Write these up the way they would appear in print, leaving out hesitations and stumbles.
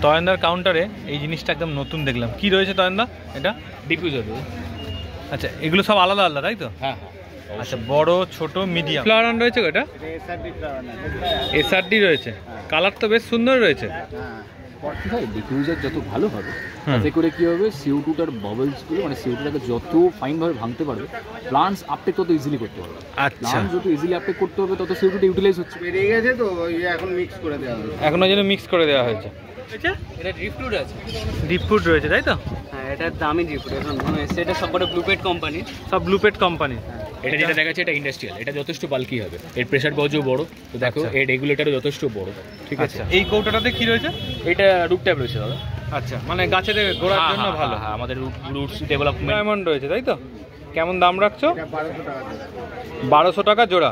তয়নদার কাউন্টারে এই জিনিসটা একদম নতুন দেখলাম। কি রয়েছে তয়নদা? এটা ডিফিউজার। আচ্ছা, এগুলো সব আলাদা আলাদা তাই তো? হ্যাঁ। আচ্ছা, বড় ছোট মিডিয়াম ফ্লাওয়ার রান রয়েছে। এটা এসআরডি রয়েছে। কালার তো বেশ সুন্দর রয়েছে। ডিফিউজার যত ভালো হবে তাতে করে কি হবে, CO2টার বাবলসগুলো মানে CO2টাকে যত ফাইনভাবে ভাঙতে পারবে, প্লান্টস আপটেক তত ইজিলি করতে পারবে। আচ্ছা, যত ইজিলি আপটেক করতে হবে তত CO2টা ইউটিলাইজ হচ্ছে। বেরিয়ে গেছে তো এখন মিক্স করে দেওয়া হয়েছে। এখনো যেন মিক্স করে দেওয়া হয়েছে। এটা ড্রিপফ্রুট আছে। ড্রিপফ্রুট রয়েছে তাই তো? হ্যাঁ, এটা দামি ড্রিপফ্রুট। এখন সেটা সবকটা ব্লুপেট কোম্পানি। সব ব্লুপেট কোম্পানি। এটা যেটা দেখাচ্ছে এটা ইন্ডাস্ট্রিয়াল, এটা যথেষ্ট বাল্কি হবে, এর প্রেসার গজও বড়। তো দেখো এর রেগুলেটরও যথেষ্ট বড়। ঠিক আছে। এই কৌটাটাতে কি রয়েছে? এটা রুট ট্যাপ রয়েছে দাদা। আচ্ছা, মানে গাছের গোড়ার জন্য ভালো। হ্যাঁ, আমাদের রুটস ডেভেলপমেন্ট। ডায়মন্ড রয়েছে তাই তো? কেমন দাম রাখছো? 1200 টাকা 1200 টাকা জোড়া।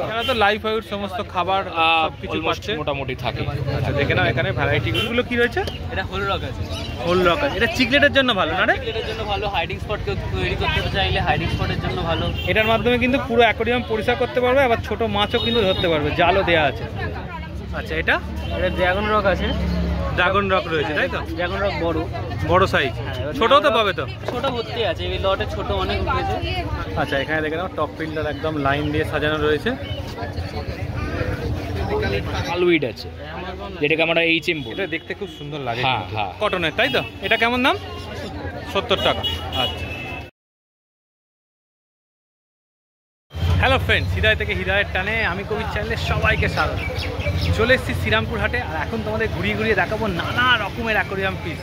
এখানে তো লাইফ ওয়েট সমস্ত খাবার কিছু পাচ্ছে মোটামুটি থাকে। আচ্ছা, দেখে নাও এখানে ভ্যারাইটিগুলো কি রয়েছে। এটা হোল রক আছে। হোল রক আছে। এটা চিকলেটের জন্য ভালো না রে? চিকলেটের জন্য ভালো, হাইডিং স্পট কেউ তৈরি করতে চাইলে হাইডিং স্পটের জন্য ভালো। এটার মাধ্যমে কিন্তু পুরো অ্যাকোয়ারিয়াম পরিষ্কার করতে পারবে, আবার ছোট মাছও কিন্তু ধরতে পারবে, জালও দেওয়া আছে। আচ্ছা, এটা ড্রাগন রক আছে। ড্রাগন রক রয়েছে তাই তো? ড্রাগন রক বড় সাইজ। ছোটও তো পাবে তো? ছোট ভর্তি আছে, এই লটে ছোট অনেক উঠেছে। আচ্ছা, এখানে দেখে নাও টপ ফিল্টার একদম লাইন দিয়ে সাজানো রয়েছে। আলুইড আছে, যেটাকে আমরা HM বলি। এটা দেখতে খুব সুন্দর লাগে। হ্যাঁ। কটনের তাই তো? এটা কেমন দাম? 70 টাকা। আচ্ছা। হ্যালো ফ্রেন্ডস, হৃদয় থেকে হৃদয়ের টানে আমি কবির চ্যানেলে সবাইকে স্বাগত। চলে এসেছি শ্রীরামপুর হাটে, আর এখন তোমাদের ঘুরিয়ে ঘুরিয়ে দেখাবো নানা রকমের অ্যাকোয়ারিয়াম পিস।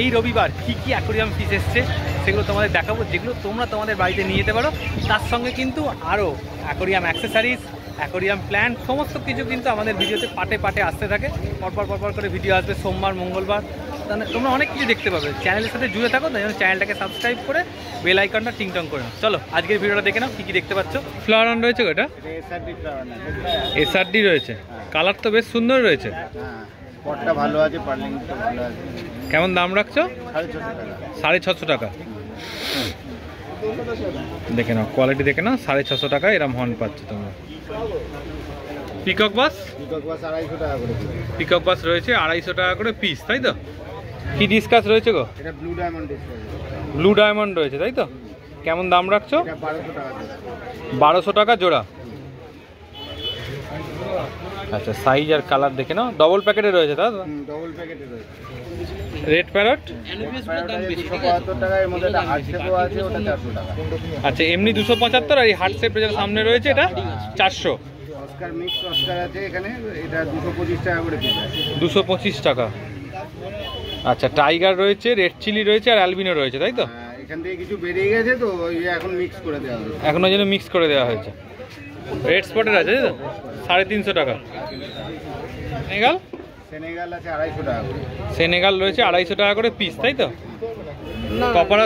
এই রবিবার কী কী অ্যাকোয়ারিয়াম পিস এসছে সেগুলো তোমাদের দেখাবো, যেগুলো তোমরা তোমাদের বাড়িতে নিয়ে যেতে পারো। তার সঙ্গে কিন্তু আরও অ্যাকোয়ারিয়াম অ্যাক্সেসারিজ, অ্যাকোয়ারিয়াম প্ল্যান্ট সমস্ত কিছু কিন্তু আমাদের ভিডিওতে পাটে পাটে আসতে থাকে। পরপর করে ভিডিও আসবে সোমবার মঙ্গলবার। তাহলে তোমরা অনেক কিছু দেখতে পাবে। চ্যানেলের সাথে জুড়ে থাকো, তাই জন্য চ্যানেলটাকে সাবস্ক্রাইব করে বেল আইকনটা টিংটং করে নাও। চলো আজকের ভিডিওটা দেখে নাও কী কী দেখতে পাচ্ছ। ফ্লাওয়ার রান রয়েছে। এটা এসআরডি রয়েছে। কালার তো বেশ সুন্দর রয়েছে। পটটা ভালো আছে, পার্লিংটা ভালো আছে। কেমন দাম রাখছো? 650 টাকা। দেখে নাও কোয়ালিটি, দেখে নাও 650 টাকা এরম হর্ন পাচ্ছ তোমরা। পিকক বাস 250 টাকা করে। পিকক বাস রয়েছে 250 টাকা করে পিস তাই তো? কি ডিসকাস রয়েছে গো? এটা blue diamond discuss. Blue diamond রয়েছে তাই তো? কেমন দাম রাখছো? এটা 1200 টাকা। 1200 টাকা জোড়া। আচ্ছা, সাইজ আর কালার দেখে নাও। ডবল প্যাকেটে রয়েছে দাদা? ডবল প্যাকেটে রয়েছে। রেড প্যারট 275 টাকা, এর মধ্যে একটা হার্ট শেপও আছে, ওটা 400 টাকা। আচ্ছা, এমনি 275, আর এই হার্ট শেপ যেটা সামনে রয়েছে এটা 400। অস্কার মিক্স অস্কার আছে এখানে, এটা 225 টাকা করে পিস আছে। 225 টাকা। আচ্ছা, টাইগার রয়েছে, রেড চিলি রয়েছে, আর অ্যালবিনো রয়েছে তাই তো? এখান থেকে কিছু বেরিয়ে গেছে তো এখন মিক্স করে দেওয়া হয়েছে। এখনো যেন মিক্স করে দেওয়া হয়েছে। রেড স্পটের আছে তাই তো? 350 টাকা। সেনেগাল আছে 250 টাকা করে। সেনেগাল রয়েছে 250 টাকা করে পিস তাই তো? কপার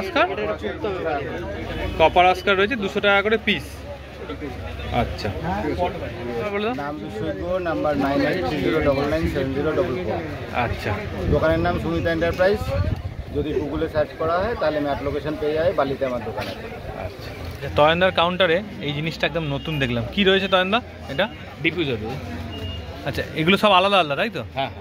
আস্কার রয়েছে 200 টাকা করে পিস। আচ্ছা, নাম সুইগো, নাম্বার 9830997044। আচ্ছা, দোকানের নাম সুমিতা এন্টারপ্রাইজ। যদি গুগলে সার্চ করা হয় তাহলে ম্যাপ লোকেশন পেয়ে যাবে, বালিতে আমার দোকান আছে। আচ্ছা। তয়নদার কাউন্টারে এই জিনিসটা একদম নতুন দেখলাম। কি রয়েছে তয়নদা? এটা ডিফিউজার। আচ্ছা, এগুলো সব আলাদা আলাদা তাই তো? হ্যাঁ।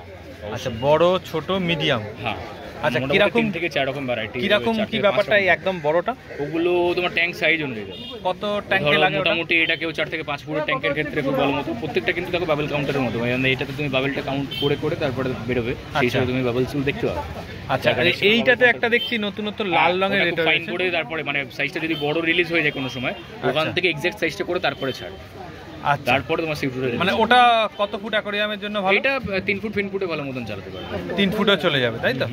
আচ্ছা, বড় ছোট মিডিয়াম। হ্যাঁ। আচ্ছা, কিরকম 3 থেকে 4 রকম ভ্যারাইটি। কিরকম কি ব্যাপারটা? এই একদম বড়টা ওগুলো তোমার ট্যাঙ্ক সাইজ অনুযায়ী যাবে। কত ট্যাঙ্কে লাগে? মোটামুটি এটা কেউ 4 থেকে 5 ফুট ট্যাঙ্কের ক্ষেত্রে খুব ভালো মতো। প্রত্যেকটা কিন্তু দেখো বাবেল কাউন্টারের মতো, মানে এটাতে তুমি বাবেলটা কাউন্ট করে তারপরে বেরোবে, সেই হিসেবে তুমি বাবেলসগুলো দেখতে পাবে। আচ্ছা, এইটাতে একটা দেখছি নতুন লাল রঙের এটা ফাইন করে, তারপরে মানে সাইজটা যদি বড় রিলিজ হয়ে যায় কোনো সময়, ওখান থেকে এক্সাক্ট সাইজটা করে তারপরে ছাড়। আচ্ছা, তারপরে তোমার সিউটুরে মানে ওটা কত ফুট অ্যাকোয়ারিয়ামের জন্য ভালো? এটা 3 ফুট ফুটে ভালো মতন চালাতে পারবে। 3 ফুটও চলে যাবে তাই তো?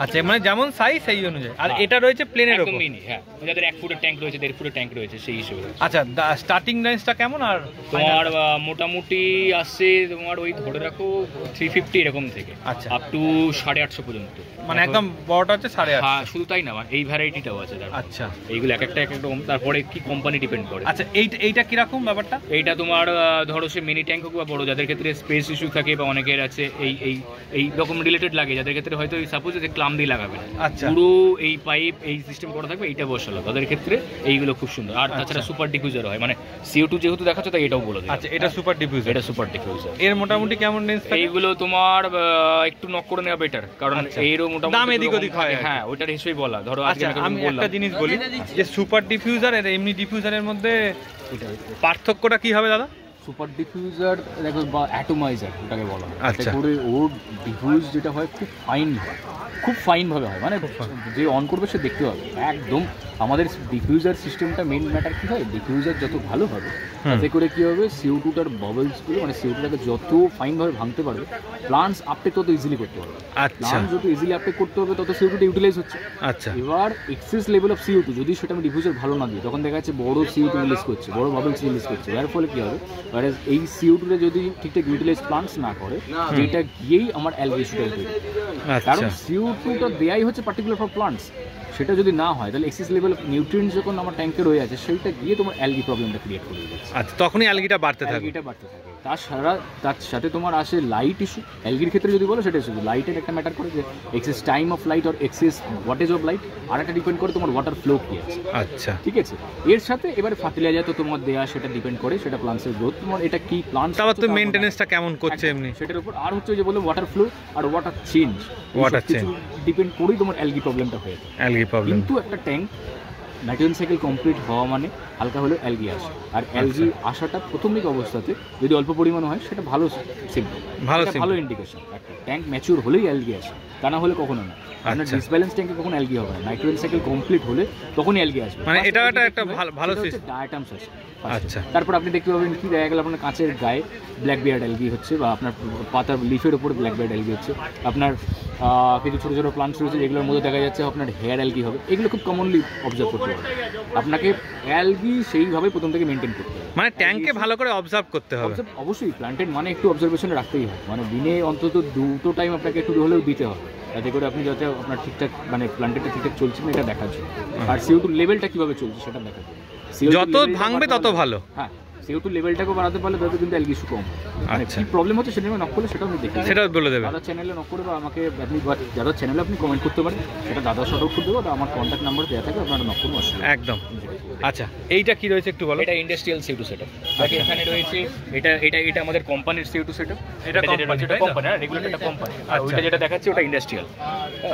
আচ্ছা, মানে যেমন সাইজ সেই অনুযায়ী। আর এটা রয়েছে প্লেনের উপর। হ্যাঁ, যাদের 1 ফুটের ট্যাঙ্ক রয়েছে, 1.5 ফুটের ট্যাঙ্ক রয়েছে, সেই হিসেবে। আচ্ছা, স্টার্টিং রেঞ্জটা কেমন? আর তোমার মোটামুটি আসছে তোমার ওই ধরে রাখো 350 এরকম থেকে আচ্ছা আপ টু 850 পর্যন্ত। মানে একদম বড়টা হচ্ছে 850। হ্যাঁ, শুধু তাই না, এই ভ্যারাইটিটাও আছে। আচ্ছা, এইগুলো এক একটা এক এক রকম, তারপরে কি কোম্পানি ডিপেন্ড করে। আচ্ছা, এইটা কিরকম ব্যাপারটা? এইটা তোমার ধরো সে মিনি ট্যাঙ্ক হোক বা বড়, যাদের ক্ষেত্রে স্পেস ইস্যু থাকে বা অনেকের আছে এই রকম রিলেটেড লাগে, যাদের ক্ষেত্রে হয়তো সাপোজ যে ক্লাম দিয়ে লাগাবে না, আচ্ছা। পুরো এই পাইপ এই সিস্টেম করা থাকবে, এইটা বসালো, তাদের ক্ষেত্রে এইগুলো খুব সুন্দর। আর তাছাড়া সুপার ডিফিউজার হয়, মানে CO2 যেহেতু দেখাচ্ছে তাই এটাও বলে দিই। আচ্ছা, এটা সুপার ডিফিউজার। এটা সুপার ডিফিউজার। এর মোটামুটি কেমন রেঞ্জ থাকে? এইগুলো তোমার একটু নক করে নেওয়া বেটার, কারণ এরও মোটামুটি দাম এদিক ওদিক হয়। হ্যাঁ, ওইটার হিসেবেই বলা। ধরো আচ্ছা, আমি একটা জিনিস বলি যে সুপার ডিফিউজার আর এমনি ডিফিউজারের মধ্যে পার্থক্যটা কি হবে দাদা? সুপার ডিফিউজার দেখো বা অ্যাটোমাইজার ওটাকে বলা হয়। আচ্ছা। করে ওর ডিফিউজ যেটা হয় খুব ফাইনভাবে হয়, মানে যে অন করবে সে দেখতে পাবে একদম। আমাদের ডিফিউজার সিস্টেমটা মেইন ম্যাটার কি হয়, ডিফিউজার যত ভালো হবে তাতে করে কি হবে CO2টার বাবলসগুলো, মানে CO2টাকে যত ফাইনভাবে ভাঙতে পারবে, প্লান্টস আপটেক তত ইজিলি করতে পারবে। আচ্ছা প্লান্ট যত ইজিলি আপটেক করতে হবে তত CO2টা ইউটিলাইজ হচ্ছে। আচ্ছা, এবার এক্সেস লেভেল অফ CO2 যদি সেটা আমি ডিফিউজার ভালো না দিই, তখন দেখা যাচ্ছে বড় CO2 রিলিজ করছে, বড় বাবলস রিলিজ করছে। এর ফলে কি হবে, এই CO2টা যদি ঠিকঠাক ইউটিলাইজ প্লান্টস না করে, যেটা গিয়েই আমার অ্যালগি ইস্যুটা তৈরি। কারণ CO2টা দেয়াই হচ্ছে পার্টিকুলার ফর প্লান্টস, সেটা যদি না হয় তাহলে এক্সেস লেভেল অফ নিউট্রিয়েন্টস যখন আমার ট্যাঙ্কে রয়ে আছে, সেইটা গিয়ে তোমার অ্যালগি প্রবলেমটা ক্রিয়েট করে দিচ্ছে। আচ্ছা, তখনই অ্যালগিটা বাড়তে থাকে। অ্যালগিটা বাড়তে থাকে। তার সাথে তোমার আসে লাইট ইস্যু। অ্যালগির ক্ষেত্রে যদি বলো সেটা শুধু লাইটের একটা ম্যাটার করে, যে এক্সেস টাইম অফ লাইট আর এক্সেস ওয়াটেজ অফ লাইট, আর একটা ডিপেন্ড করে তোমার ওয়াটার ফ্লো কি আছে। আচ্ছা, ঠিক আছে। এর সাথে এবারে ফার্টিলাইজার তো তোমার দেয়া, সেটা ডিপেন্ড করে, সেটা প্লান্টসের গ্রোথ, তোমার এটা কি প্লান্টস তারপর তো মেইনটেনেন্সটা কেমন করছে এমনি সেটার উপর। আর হচ্ছে যে বললাম ওয়াটার ফ্লো আর ওয়াটার চেঞ্জ, ডিপেন্ড করেই তোমার অ্যালগি প্রবলেমটা হয়ে যায়। Algae problem. কিন্তু একটা ট্যাঙ্ক নাইট্রোজেন সাইকেল কমপ্লিট হওয়া মানে হালকা হলেও অ্যালগি আসে। আর অ্যালগি আসাটা প্রাথমিক অবস্থাতে যদি অল্প পরিমাণ হয়, সেটা ভালো সিম্পটম, ভালো ইন্ডিকেশন। একটা ট্যাঙ্ক ম্যাচিউর হলেই অ্যালগি আসে, তা না হলে কখনো না। আপনার ডিসব্যালেন্স ট্যাঙ্কে কখন অ্যালগি হবে না, নাইট্রোজেন সাইকেল কমপ্লিট হলে তখনই অ্যালগি আসবে। মানে এটা একটা ভালো সিস্টেম। ডায়াটামস আছে। আচ্ছা, তারপর আপনি দেখতে পাবেন কি দেখা গেল আপনার কাঁচের গায়ে ব্ল্যাক বিয়ার্ড অ্যালগি হচ্ছে, বা আপনার পাতার লিফের উপরে ব্ল্যাক বিয়ার্ড অ্যালগি হচ্ছে, আপনার কিছু ছোটো ছোটো প্লান্টস রয়েছে যেগুলোর মধ্যে দেখা যাচ্ছে আপনার হেয়ার অ্যালগি হবে। এগুলো খুব কমনলি অবজার্ভ করতে হবে। আপনাকে অ্যালগি সেইভাবে প্রথম থেকে মেনটেন করতে হবে, মানে ট্যাঙ্কে ভালো করে অবজার্ভ করতে হবে। অবশ্যই প্লান্টেড মানে একটু অবজারভেশনে রাখতেই হবে, মানে দিনে অন্তত 2টো টাইম আপনাকে একটু হলেও দিতে হবে, যাতে করে আপনি যাতে আপনার ঠিকঠাক মানে প্লান্টেডটা ঠিকঠাক চলছে না এটা দেখার জন্য, আর CO2 লেভেলটা কীভাবে চলছে সেটা দেখার জন্য। যত ভাঙবে তত ভালো। হ্যাঁ, CO2 লেভেলটাকে বাড়াতে পারলে তত কিন্তু অ্যালগি ইস্যু কম। মানে আচ্ছা, কি প্রবলেম হচ্ছে সেটা নক করলে সেটাও আমি দেখি, সেটা বলে দেবে। দাদার চ্যানেলে নক করে বা আমাকে আপনি দাদার চ্যানেলে আপনি কমেন্ট করতে পারেন, সেটা দাদা শর্ট আউট করে দেবো, বা আমার কন্ট্যাক্ট নাম্বার দেওয়া থাকে, আপনারা নক করুন। একদম। আচ্ছা, এইটা কি রয়েছে একটু বলো। এটা ইন্ডাস্ট্রিয়াল CO2 সেটআপ। বাকি এখানে রয়েছে এটা আমাদের কোম্পানির CO2 সেটআপ। এটা কোম্পানি, রেগুলার একটা কোম্পানি। আর ওইটা যেটা দেখাচ্ছে ওটা ইন্ডাস্ট্রিয়াল।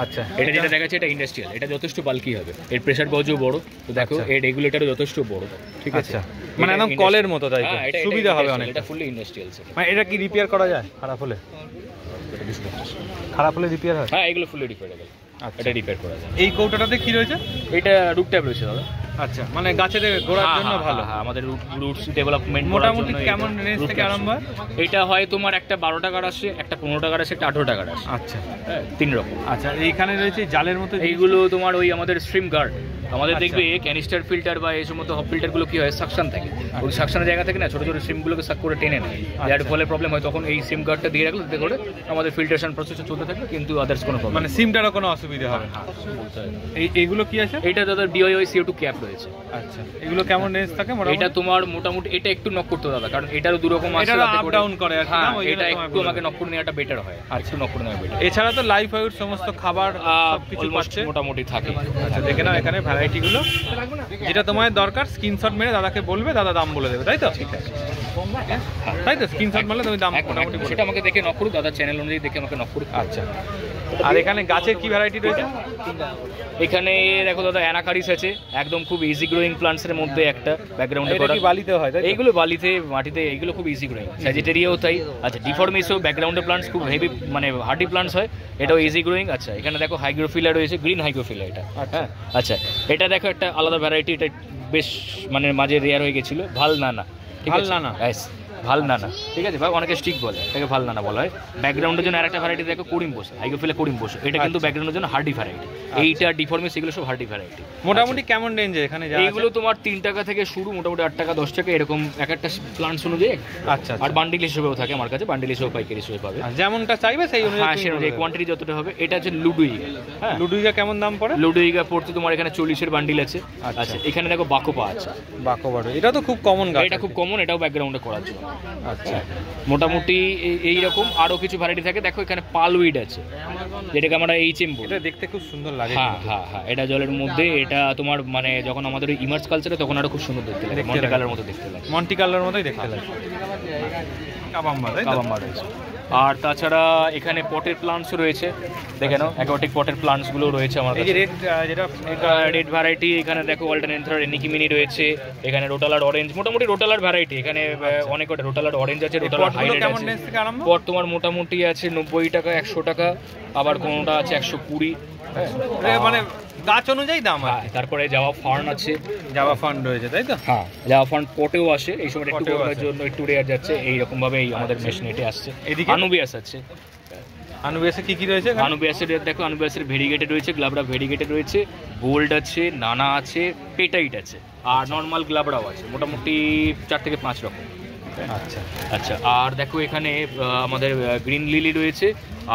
আচ্ছা, এটা যেটা দেখাচ্ছে এটা ইন্ডাস্ট্রিয়াল। এটা যথেষ্ট বাল্কি হবে, এর প্রেসার গজও বড়। তো দেখো এর রেগুলেটরও যথেষ্ট বড়। ঠিক আছে, মানে একদম কলের মতো, তাই তো? সুবিধা হবে অনেক। এটা ফুললি ইন্ডাস্ট্রিয়াল সেটআপ। মানে এটা কি রিপেয়ার করা যায় খারাপ হলে? খারাপ হলে রিপেয়ার হয়? হ্যাঁ, এগুলো ফুললি রিপেয়ারেবল। এটা রিপেয়ার করা যায়। এই কৌটাটাতে কি রয়েছে? এটা রুট ট্যাব রয়েছে দাদা। আচ্ছা, মানে গাছের গোড়ার জন্য ভালো। হ্যাঁ, আমাদের রুটস ডেভেলপমেন্ট মোটামুটি কেমন রেঞ্জ থেকে আরম্ভ হয়? এটা হয় তোমার একটা 12 টাকার আসে, একটা 15 টাকার আসে, একটা 18 টাকার আসে। আচ্ছা, হ্যাঁ, 3 রকম। আচ্ছা, এইখানে রয়েছে জালের মতো এইগুলো তোমার ওই আমাদের স্ট্রিম গার্ড। আমাদের দেখবে ক্যানিস্টার ফিল্টার বা এই সমস্ত হপ ফিল্টারগুলো কি হয়, সাকশন থাকে। ওই সাকশনের জায়গা থেকে না ছোটো ছোটো সিমগুলোকে সাক করে টেনে নেয়, যার ফলে প্রবলেম হয়। তখন এই সিম গার্ডটা দিয়ে রাখলে তাতে করে আমাদের ফিল্টারেশন প্রসেসটা চলতে থাকবে, কিন্তু আদার্স কোনো প্রবলেম, মানে সিমটারও কোনো অসুবিধা হবে না। এইগুলো কি আছে? এইটা দাদা DIY CO2 ক্যাপ রয়েছে। আচ্ছা, এগুলো কেমন রেঞ্জ থাকে? এটা তোমার মোটামুটি এটা একটু নক করতে দাদা, কারণ এটারও দু রকম আছে, এটা আপ ডাউন করে। হ্যাঁ, এটা একটু আমাকে নক করে নেওয়াটা বেটার হয়, আর একটু নক করে নেওয়া বেটার। এছাড়া তো লাইফ ওয়েট সমস্ত খাবার কিছু পাচ্ছে মোটামুটি থাকে। আচ্ছা, দেখে নাও এখানে ভ্যারাইটিগুলো, যেটা তোমার দরকার স্ক্রিনশট মেরে দাদাকে বলবে, দাদা দাম বলে দেবে, তাই তো? ঠিক আছে, তাই তো? স্ক্রিনশট মারলে তুমি দাম মোটামুটি সেটা আমাকে দেখে নক করুক, দাদা চ্যানেল অনুযায়ী দেখে আমাকে নক করুক। আচ্ছা, আর এখানে গাছের কি ভ্যারাইটি রয়েছে? এখানে দেখো দাদা অ্যানাকারিস আছে, একদম খুব ইজি গ্রোয়িং প্লান্টসের মধ্যে একটা ব্যাকগ্রাউন্ডে করা। বালিতে হয় তাই? এইগুলো বালিতে, মাটিতে, এইগুলো খুব ইজি গ্রোয়িং। স্যাজিটেরিয়াও তাই। আচ্ছা, ডিফর্মিসও ব্যাকগ্রাউন্ডে প্লান্টস খুব হেভি মানে হার্ডি প্লান্টস হয়, এটাও ইজি গ্রোয়িং। আচ্ছা, এখানে দেখো হাইগ্রোফিলা রয়েছে, গ্রিন হাইগ্রোফিলা এটা। হ্যাঁ, আচ্ছা, এটা দেখো একটা আলাদা ভ্যারাইটি, এটা বেশ মানে মাঝে রেয়ার হয়ে গেছিল, ভাল নানা। ঠিক আছে, ভাল নানা, ঠিক আছে ভাই, অনেকে স্টিক বলে, এটাকে ভাল নানা বলা হয়। ব্যাকগ্রাউন্ডের জন্য আরেকটা ভ্যারাইটি দেখো করিম বসে, হাইগোফিলা করিম বসে, এটা কিন্তু ব্যাকগ্রাউন্ডের জন্য হার্ডি ভ্যারাইটি। এইটা ডিফর্মিস, এগুলো সব হার্ডি ভ্যারাইটি। মোটামুটি কেমন রেঞ্জে এখানে যা এইগুলো তোমার 3 টাকা থেকে শুরু, মোটামুটি 8 টাকা 10 টাকা এরকম এক একটা প্লান্টস অনুযায়ী। আচ্ছা, আর বান্ডিল হিসেবেও থাকে আমার কাছে, বান্ডিল হিসেবে পাইকারি হিসেবে পাবে, যেমনটা চাইবে সেই হ্যাঁ অনুযায়ী। সেই অনুযায়ী কোয়ান্টিটি যতটা হবে। এটা হচ্ছে লুডুইগা। হ্যাঁ, লুডুইগা কেমন দাম পড়ে? লুডুইগা পড়তে তোমার এখানে 40-এর বান্ডিল আছে। আচ্ছা, এখানে দেখো বাকোপা আছে, বাকোবাড়ো, এটা তো খুব কমন গাছ। এটা খুব কমন, এটাও ব্যাকগ্রাউন্ডে করার জন্য। আচ্ছা, মোটামুটি এইরকম আরো কিছু ভ্যারাইটি থাকে। দেখো এখানে পালউইড আছে, যেটাকে আমরা এইচএম বলি। এটা দেখতে খুব সুন্দর লাগে। হ্যাঁ হ্যাঁ হ্যাঁ, এটা জলের মধ্যে, এটা তোমার মানে যখন আমাদের ইমার্জ কালচারে তখন আরো খুব সুন্দর দেখতে লাগে, মন্টি কালার মতো দেখতে লাগে, মন্টি কালার মতোই দেখতে লাগে। কাবাম্বা, তাই তো? কাবাম্বা রয়েছে। আর তাছাড়া এখানে পটের প্লান্টস রয়েছে, দেখে নাও, অ্যাকোয়াটিক পটের প্লান্টস গুলো রয়েছে আমার এই যে কাছে। রেড, যেটা রেড ভ্যারাইটি, এখানে দেখো অল্টারনেটর এনিকিমিনি রয়েছে, এখানে রোটালার অরেঞ্জ, মোটামুটি রোটালার ভ্যারাইটি এখানে অনেক কটা। রোটালার অরেঞ্জ আছে, রোটালার হাইলাইট কেমন আছে। রেঞ্জ থেকে আরম্ভ? পট তোমার মোটামুটি আছে 90 টাকা, 100 টাকা, আবার কোনোটা আছে 120। মানে গাছ অনুযায়ী দাম। হ্যাঁ, তারপরে জাভা ফার্ন আছে, জাভা ফান্ড রয়েছে, তাই তো? হ্যাঁ জাভা ফার্ন পটেও আসে, এই সময় একটু পটেও গরমের আসে। জন্য একটু রেয়ার যাচ্ছে, এইরকম ভাবে এই আমাদের মেশিনেটে আসছে। এদিকে আনুবিয়াস আছে, আনুবিয়াসে কি কি রয়েছে? আনুবিয়াসের দেখো, আনুবিয়াসের ভেরিগেটেড রয়েছে, গ্লাবড়া ভেরিগেটেড রয়েছে, গোল্ড আছে, নানা আছে, পেটাইট আছে, আর নর্মাল গ্লাবড়াও আছে, মোটামুটি 4 থেকে 5 রকম। আচ্ছা আচ্ছা, আর দেখো এখানে আমাদের গ্রিন লিলি রয়েছে,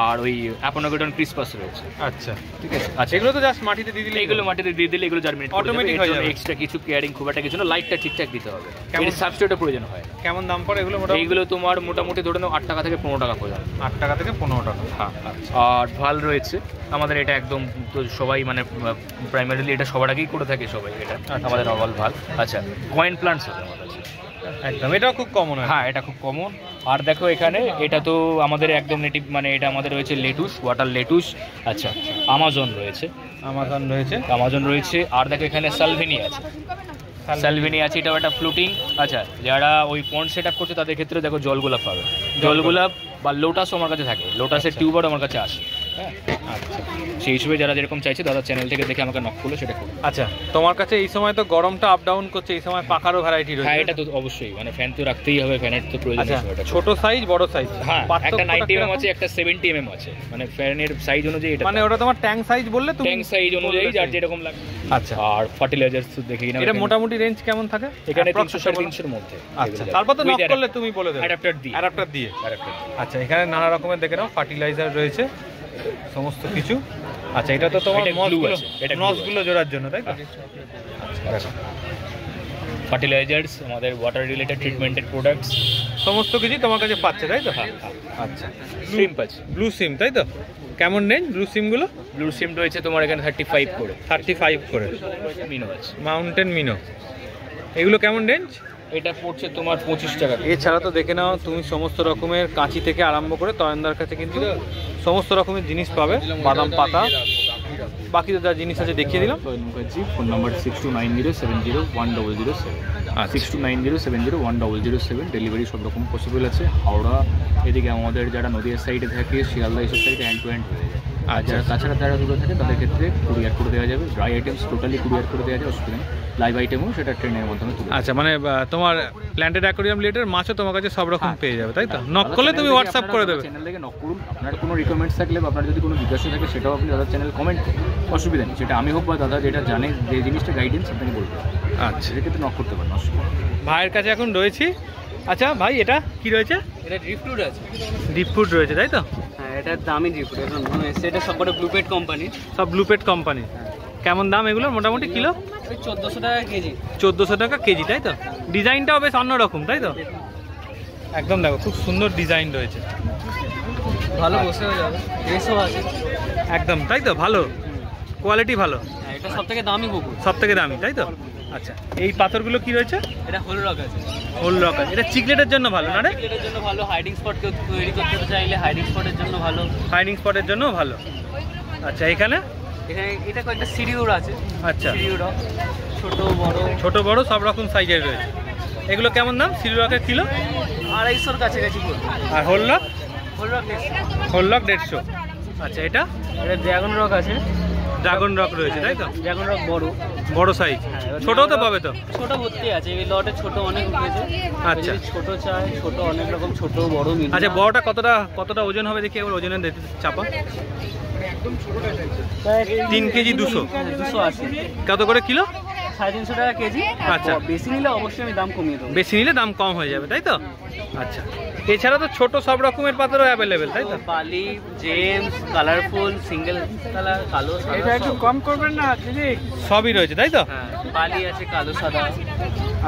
আর ওই অ্যাপোনোগেটন ক্রিসপাস রয়েছে। আচ্ছা, ঠিক আছে। আচ্ছা, এগুলো তো জাস্ট মাটিতে দিয়ে দিলে? এগুলো মাটিতে দিয়ে দিলে এগুলো জার্মিনেট Automatic হয়ে যাবে। এক্সট্রা কিছু কেয়ারিং খুব একটা কিছু না, লাইটটা ঠিকঠাক দিতে হবে, কেমন? এর সাবস্ট্রেটের প্রয়োজন হয়। কেমন দাম পড়ে এগুলো? মোটামুটি এইগুলো তোমার মোটামুটি ধরে নাও 8 টাকা থেকে 15 টাকা পর্যন্ত। 8 টাকা থেকে 15 টাকা। হ্যাঁ, আর ভাল রয়েছে আমাদের, এটা একদম তো সবাই মানে প্রাইমারিলি এটা সবার আগেই করে থাকে সবাই, এটা আমাদের নর্মাল ভাল। আচ্ছা, কয়েন প্লান্টস আছে আমাদের কাছে, একদম, এটাও খুব কমন। হ্যাঁ এটা খুব কমন। আর দেখো এখানে এটা তো আমাদের একদম নেটিভ, মানে এটা আমাদের রয়েছে লেটুস, ওয়াটার লেটুস। আচ্ছা, আমাজন রয়েছে, আমাজন রয়েছে, আমাজন রয়েছে। আর দেখো এখানে সালভিনি আছে, সালভিনি আছে, এটাও একটা ফ্লুটিং। আচ্ছা, যারা ওই পন্ড সেট আপ করছে তাদের ক্ষেত্রে দেখো জলগোলাপ পাবে, জলগোলাপ বা লোটাসও আমার কাছে থাকে, লোটাসের টিউবারও আমার কাছে আসে। হ্যাঁ, আচ্ছা, সেই হিসেবে যারা যেরকম চাইছে দাদা চ্যানেল থেকে দেখে আমাকে নক করলে সেটা করবে। আচ্ছা, তোমার কাছে এই সময় তো গরমটা আপ ডাউন করছে, এই সময় পাকারও ভ্যারাইটি রয়েছে? হ্যাঁ, এটা তো অবশ্যই, মানে ফ্যান তো রাখতেই হবে, ফ্যানের তো প্রয়োজন আচ্ছা, আছে। ছোট সাইজ বড় সাইজ? হ্যাঁ, একটা 90 mm আছে, একটা 70 mm আছে, মানে ফ্যানের সাইজ অনুযায়ী এটা, মানে ওটা তোমার ট্যাঙ্ক সাইজ বললে তুমি? ট্যাঙ্ক সাইজ অনুযায়ী যার যেরকম লাগে। আচ্ছা, আর ফার্টিলাইজারস তো দেখেই না, এটা মোটামুটি রেঞ্জ কেমন থাকে এখানে 300-350 এর মধ্যে। আচ্ছা, তারপর তো নক করলে তুমি বলে দেবে। অ্যাডাপ্টার দিয়ে, অ্যাডাপ্টার দিয়ে। আচ্ছা, এখানে নানা রকমের দেখে নাও, ফার্টিলাইজার রয়েছে সমস্ত কিছু। আচ্ছা, এটা তো তোমার এটা glue আছে, এটা glue নসগুলো জোড়ার জন্য, তাই তো? আচ্ছা, ফার্টিলাইজারস, আমাদের ওয়াটার রিলেটেড ট্রিটমেন্টের প্রোডাক্টস, সমস্ত কিছু তোমার কাছে পাচ্ছে, তাই তো? হ্যাঁ। আচ্ছা, শ্রিম্প আছে, ব্লু সিম, তাই তো? কেমন রেঞ্জ ব্লু সিমগুলো? ব্লু সিম রয়েছে তোমার এখানে 35 করে, 35 করে। মিনো আছে, মাউন্টেন মিনো, এগুলো কেমন রেঞ্জ? এটা পড়ছে তোমার 25 টাকা। এছাড়া তো দেখে নাও তুমি সমস্ত রকমের কাঁচি থেকে আরম্ভ করে তয়নদার কাছে কিন্তু সমস্ত রকমের জিনিস পাবে, বাদাম পাতা, বাকি তো যা জিনিস আছে দেখিয়ে দিলাম। Mukherjee, phone number 6290701007, 6290701007। ডেলিভারি সব রকম পসিবল আছে। হাওড়া এদিকে আমাদের যারা নদীয়ার সাইডে থাকে, শিয়ালদা এইসব সাইডে হ্যান্ড টু হ্যান্ড হয়ে যায়। আর যারা তাছাড়া যারা দূরে থাকে তাদের ক্ষেত্রে কুরিয়ার করে দেওয়া যাবে, ড্রাই আইটেমস টোটালি কুরিয়ার করে দেওয়া যাবে, অসুবিধা নেই। লাইভ আইটেমও সেটা ট্রেনের মাধ্যমে তুলে। আচ্ছা, মানে তোমার প্ল্যান্টেড অ্যাকোয়ারিয়াম রিলেটেড মাছও তোমার কাছে সব রকম পেয়ে যাবে, তাই তো? নক করলে তুমি হোয়াটসঅ্যাপ করে দেবে। চ্যানেল থেকে নক করুন, আপনার কোনো রিকমেন্ডস থাকলে বা আপনার যদি কোনো জিজ্ঞাসা থাকে সেটাও আপনি দাদার চ্যানেল কমেন্ট করুন, অসুবিধা নেই। সেটা আমি হোক বা দাদা যেটা জানে, যে জিনিসটা গাইডেন্স আপনাকে বলতে হবে। আচ্ছা, সেক্ষেত্রে নক করতে পারেন, অসুবিধা নেই। ভাইয়ের কাছে এখন রয়েছি। আচ্ছা ভাই, এটা কি রয়েছে? এটা ড্রিফ্টুড আছে। ডিপ ফুড রয়েছে, তাই তো? হ্যাঁ, এটার দামই ড্রিফ্টুড, এখন সেটা সবকটা ব্লুপেড কোম্পানির। সব ব্লুপেড কোম্পানি। কেমন দাম এগুলোর মোটামুটি কিলো? ওই 1400 টাকা কেজি। 1400 টাকা কেজি, তাই তো? ডিজাইনটাও বেশ অন্যরকম, তাই তো? একদম দেখো, খুব সুন্দর ডিজাইন রয়েছে, ভালো বসেও যাবে, ড্রেসও আছে একদম, তাই তো? ভালো কোয়ালিটি, ভালো। হ্যাঁ, এটা সব থেকে দামি পুকুর, সব থেকে দামি, তাই তো? আচ্ছা, এই পাথরগুলো কি রয়েছে? এটা হোল রক আছে। হোল রক আছে, এটা চিকলেটের জন্য ভালো না রে? এটার জন্য ভালো, হাইডিং স্পট কেউ তৈরি করতে চাইলে হাইডিং স্পটের জন্য ভালো, ফাইন্ডিং স্পটের জন্য ভালো। আচ্ছা, এখানে এখানে এটা কয়েকটা সিডিউর আছে। আচ্ছা, সিডিউর ছোট বড়, ছোট বড় সব রকম সাইজের রয়েছে। এগুলো কেমন দাম? সিলু রকের কিলো 250-র কাছাকাছি পড়বে। আর hole rock? Hole rock 150। Hole rock 150। আচ্ছা, এটা এটা ড্রাগন রক আছে, ড্রাগন রক রয়েছে, তাই তো? ড্রাগন রক বড়, বড় সাইজ, হ্যাঁ, ছোটও তো পাবে তো? ছোট ভর্তি আছে, এই লটে ছোট অনেক উঠেছে। আচ্ছা। যদি ছোট চাই, ছোট অনেক রকম, ছোট বড় মিডিয়াম। আচ্ছা, বড়টা কতটা ওজন হবে দেখি একবার ওজনে দিতে চাপা। 3 কেজি 200। 280। কত করে কিলো? 350 টাকা কেজি। আচ্ছা। বেশি নিলে অবশ্যই আমি দাম কমিয়ে দেবো। বেশি নিলে দাম কম হয়ে যাবে, তাই তো? আচ্ছা, এছাড়া তো ছোট সব রকমের পাথরও অ্যাভেলেবেল, তাই তো? বালি, জেমস, কালারফুল, সিঙ্গেল কালার, কালো সাদা। এটা একটু কম করবেন না দিদি? সবই রয়েছে, তাই তো? হ্যাঁ, বালি আছে কালো সাদা।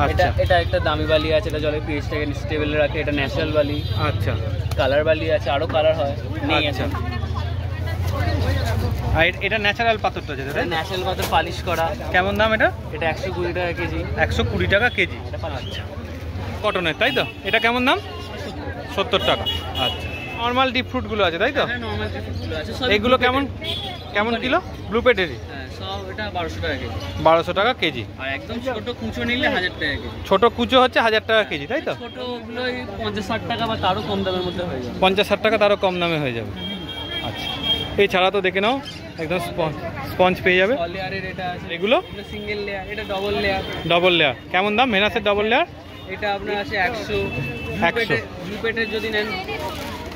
আচ্ছা এটা একটা দামি বালি আছে, এটা জলে পিএইচটাকে স্টেবল রাখে, এটা ন্যাচারাল বালি। আচ্ছা। কালার বালি আছে, আরো কালার হয়, নেই আচ্ছা। আছে। আর এটা ন্যাচারাল পাথরটা যেটা, তাই? ন্যাচারাল পাথর পালিশ করা। কেমন দাম এটা? এটা 120 টাকা কেজি। 120 টাকা কেজি। আচ্ছা, কটনের, তাই তো? এটা কেমন দাম? 70 টাকা। আচ্ছা, নর্মাল ডিপ ফ্রুটগুলো আছে, তাই তো? হ্যাঁ, নরমাল ফুলগুলো আছে সব। এগুলো কেমন কিলো? ব্লু পেটেরই হ্যাঁ, সব এটা 1200 টাকা কেজি। 1200 টাকা কেজি। আর একদম ছোট কুচো নিলে 1000 টাকা কেজি। ছোট কুচো হচ্ছে 1000 টাকা কেজি, তাই তো? ছোটগুলো 50-60 টাকা বা তারও কম দামের মধ্যে হয়ে যাবে। 50-60 টাকা তারও কম দামে হয়ে যাবে। আচ্ছা, এছাড়া তো দেখে নাও একদম স্পঞ্জ পেয়ে যাবে। অল লেয়ারের এটা আছে। এগুলো সিঙ্গেল লেয়ার, এটা ডবল লেয়ার। ডবল লেয়ার কেমন দাম? ভেনাসের ডবল লেয়ার এটা আপনার আছে 100। 100। ব্লু পেটের যদি নেন।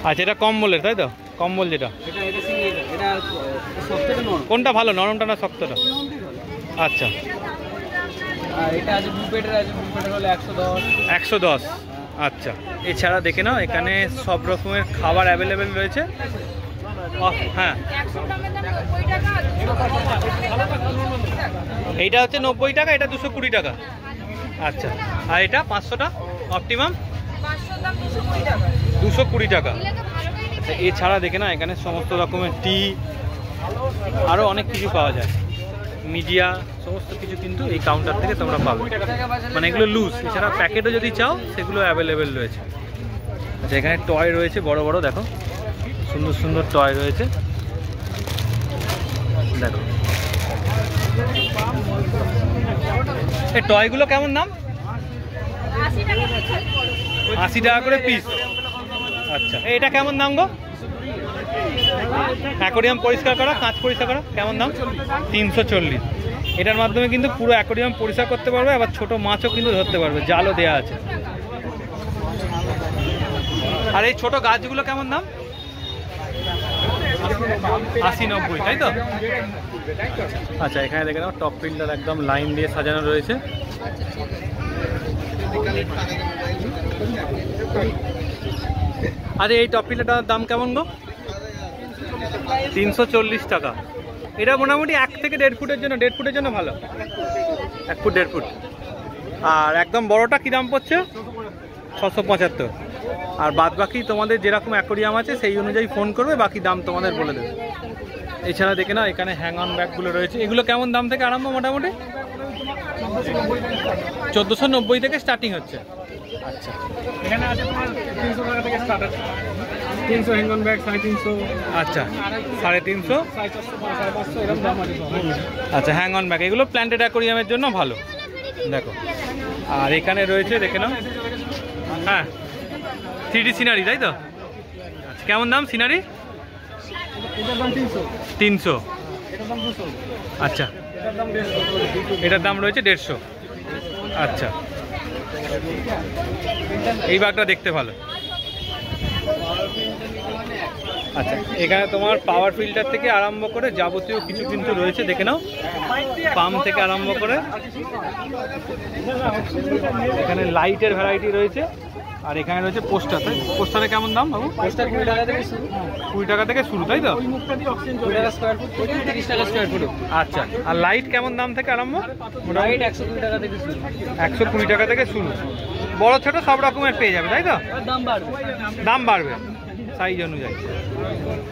আচ্ছা, এটা কম্বলের, তাই তো? কম্বল যেটা, এটা সিঙ্গেল, এটা সফটটা নরম। কোনটা ভালো, নরমটা না শক্তটা? আচ্ছা, আর এটা আছে ব্লু পেটের, আছে ব্লু পেটের হলো 110। 110। আচ্ছা, এছাড়া দেখে নাও এখানে সব রকমের খাবার অ্যাভেলেবেল রয়েছে। হ্যাঁ, এইটা হচ্ছে 90 টাকা, এটা 220 টাকা। আচ্ছা, আর এটা 500টা অপটিমাম 220 টাকা। আচ্ছা, এছাড়া দেখে না এখানে সমস্ত রকমের টি, আরও অনেক কিছু পাওয়া যায়, মিডিয়া, সমস্ত কিছু কিন্তু এই কাউন্টার থেকে তোমরা পাবে। মানে এগুলো লুজ, এছাড়া প্যাকেটও যদি চাও সেগুলো অ্যাভেলেবেল রয়েছে। আচ্ছা, এখানে টয় রয়েছে বড় বড়, দেখো সুন্দর সুন্দর টয় রয়েছে, দেখো। এই টয়গুলো কেমন দাম? 80 টাকা করে পিস। আচ্ছা, এটা কেমন দাম গো? অ্যাকোরিয়াম পরিষ্কার করা, কাঁচ পরিষ্কার করা, কেমন দাম? 340। এটার মাধ্যমে কিন্তু পুরো অ্যাকোরিয়াম পরিষ্কার করতে পারবে, আবার ছোট মাছও কিন্তু ধরতে পারবে, জালও দেওয়া আছে। আর এই ছোট গাছগুলো কেমন দাম? 80-90, তাই তো? আচ্ছা, এখানে দেখে নাও টপ ফিল্টার একদম লাইন দিয়ে সাজানো রয়েছে। আরে এই টপ ফিল্টারটার দাম কেমন গো? 340 টাকা। এটা মোটামুটি 1 থেকে 1.5 ফুটের জন্য, 1.5 ফুটের জন্য ভালো, 1 ফুট 1.5 ফুট। আর একদম বড়টা কী দাম পড়ছে? 675। আর বাদ বাকি তোমাদের যেরকম অ্যাকোরিয়াম আছে সেই অনুযায়ী ফোন করবে, বাকি দাম তোমাদের বলে দেবে। এছাড়া দেখে না এখানে হ্যাং অন ব্যাগগুলো রয়েছে, এগুলো কেমন দাম থেকে আরম্ভ? মোটামুটি 1490 থেকে স্টার্টিং হচ্ছে। আচ্ছা, এখানে আছে তোমার 300 টাকা থেকে স্টার্ট আছে। 300 হ্যাং অন ব্যাগ, 350। আচ্ছা, 350, 450, এরকম দাম আছে। আচ্ছা, হ্যাং অন ব্যাগ, এগুলো প্ল্যান্টেড অ্যাকোরিয়ামের জন্য ভালো, দেখো। আর এখানে রয়েছে দেখে নাও, হ্যাঁ 3D সিনারি, তাই তো? আচ্ছা, কেমন দাম সিনারি? এটার দাম 300। 300। এটার দাম 200। আচ্ছা, এটার দাম 150। এটার দাম রয়েছে 150। আচ্ছা, এই বাগটা দেখতে ভালো। আচ্ছা, এখানে তোমার পাওয়ার ফিল্টার থেকে আরম্ভ করে যাবতীয় কিছু কিন্তু রয়েছে, দেখে নাও, পাম্প থেকে আরম্ভ করে। এখানে লাইটের ভ্যারাইটি রয়েছে, আর এখানে রয়েছে পোস্টার। তাই পোস্টারে কেমন দাম বাবু? পোস্টার 20 টাকা থেকে শুরু। 20 টাকা থেকে শুরু, তাই তো? 20 টাকা স্কয়ার ফুট, 30 টাকা স্কয়ার ফুট। আচ্ছা, আর লাইট কেমন দাম থেকে আরম্ভ? লাইট 120 টাকা থেকে শুরু। 120 টাকা থেকে শুরু, বড় ছোট সব রকমের পেয়ে যাবে, তাই তো? আর দাম বাড়বে। দাম বাড়বে সাইজ অনুযায়ী।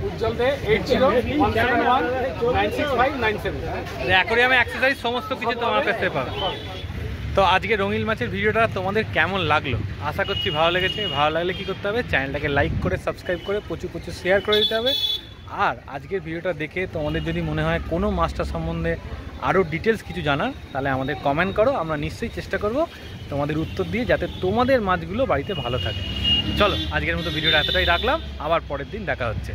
উজ্জ্বল দে 8017196597। অ্যাকোরিয়ামে অ্যাক্সেসরিজ সমস্ত কিছু তোমার কাছে পাবে। তো আজকে রঙিল মাছের ভিডিওটা তোমাদের কেমন লাগলো? আশা করছি ভালো লেগেছে। ভালো লাগলে কী করতে হবে? চ্যানেলটাকে লাইক করে সাবস্ক্রাইব করে প্রচুর শেয়ার করে দিতে হবে। আর আজকের ভিডিওটা দেখে তোমাদের যদি মনে হয় কোনো মাছটা সম্বন্ধে আরও ডিটেলস কিছু জানার, তাহলে আমাদের কমেন্ট করো, আমরা নিশ্চয়ই চেষ্টা করব তোমাদের উত্তর দিয়ে, যাতে তোমাদের মাছগুলো বাড়িতে ভালো থাকে। চলো, আজকের মতো ভিডিওটা এতটাই রাখলাম, আবার পরের দিন দেখা হচ্ছে।